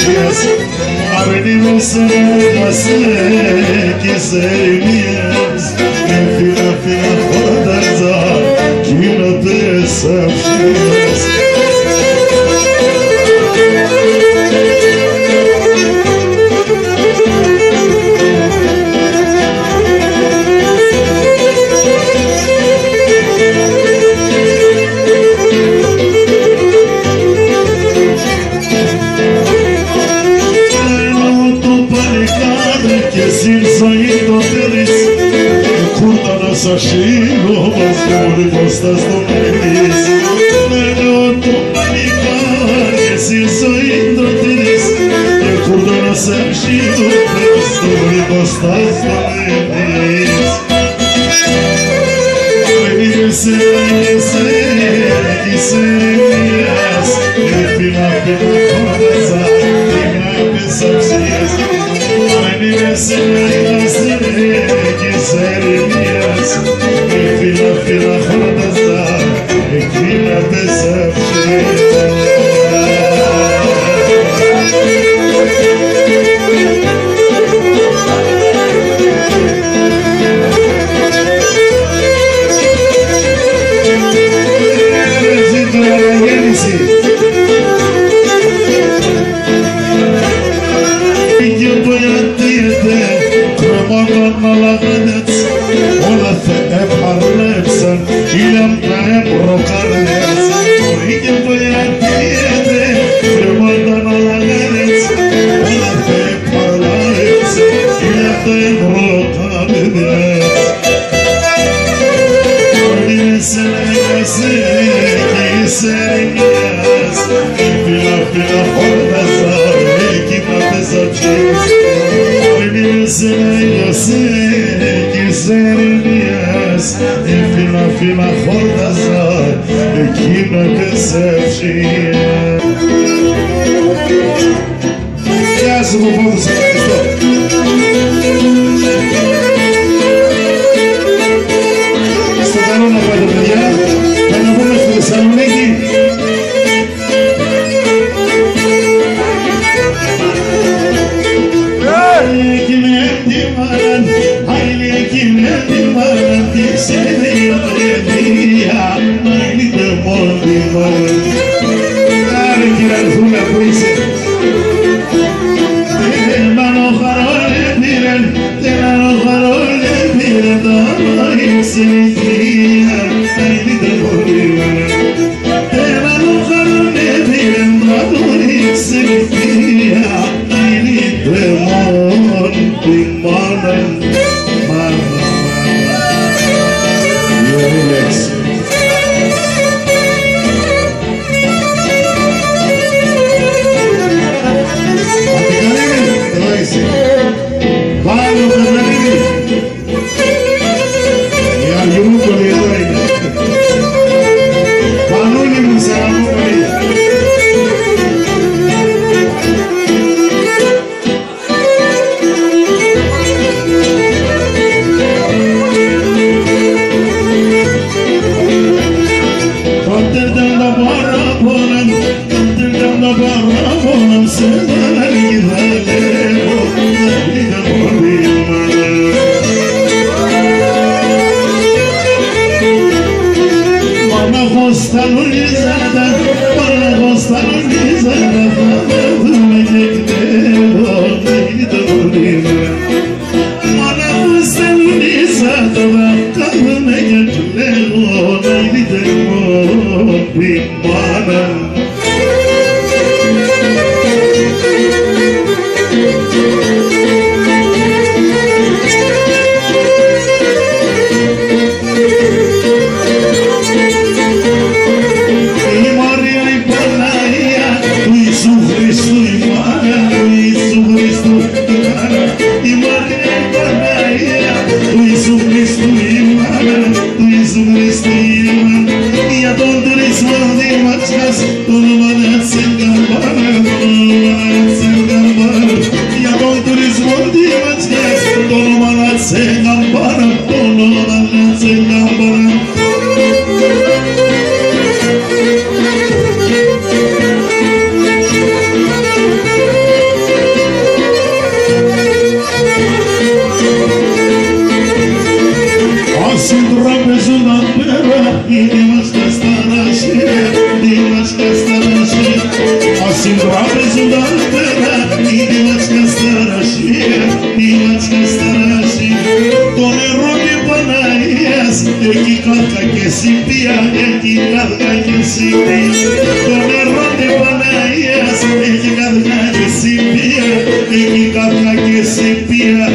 dias aniversário você que serias fina fina roda que não percebes Sashino, mas como gostas do feliz Minuto panicar, esse sonho deles Recordando Sashino, mas como gostas do feliz Venir serias Fina, fina, coraza Fina, pensaxias Venir serias Fina, fina, roda Fina, fina, roda que não percebe Yes, vou você Estudando na Guarda Mundial Mas não vamos começar no aqui Que nem de maran que nem de maran Que se veio Maili de mondi maran Kare kiran fume puise Temano harole miren Dama insinia Maili de mondi maran Temano harole miren Dama insinia Maili de mondi maran συντραπεζούνταν πέρα, είμαστε σταράσι, είμαστε σταράσι. Ας συντραπεζούνταν πέρα, είμαστε σταράσι, είμαστε σταράσι. Το νερό της Παναγίας, εκεί κάτκα και συμπία, εκεί κάτκα και συμπία. Το νερό της Παναγίας, εκεί κάτκα και συμπία, εκεί κάτκα και συμπία.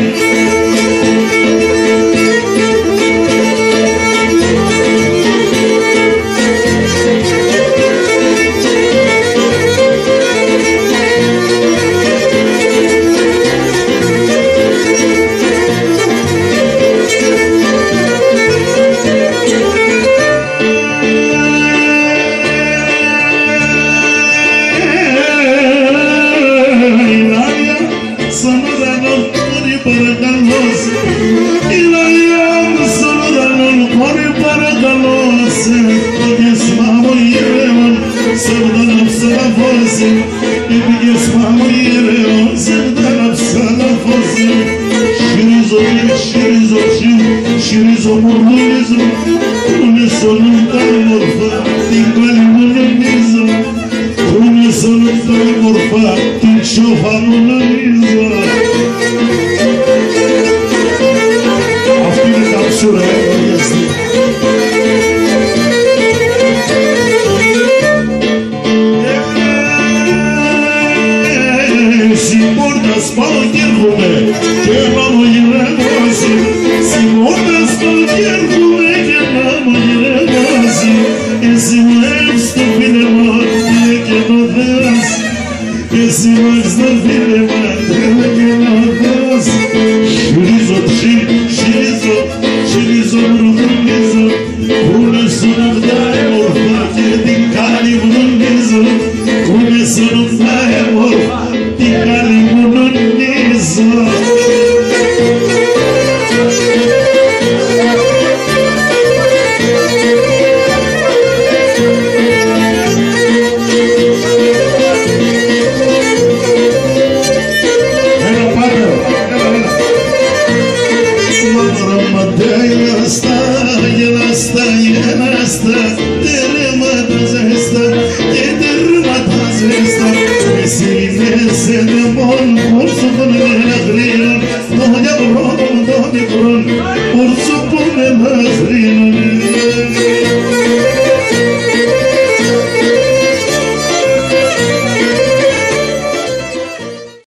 Stop.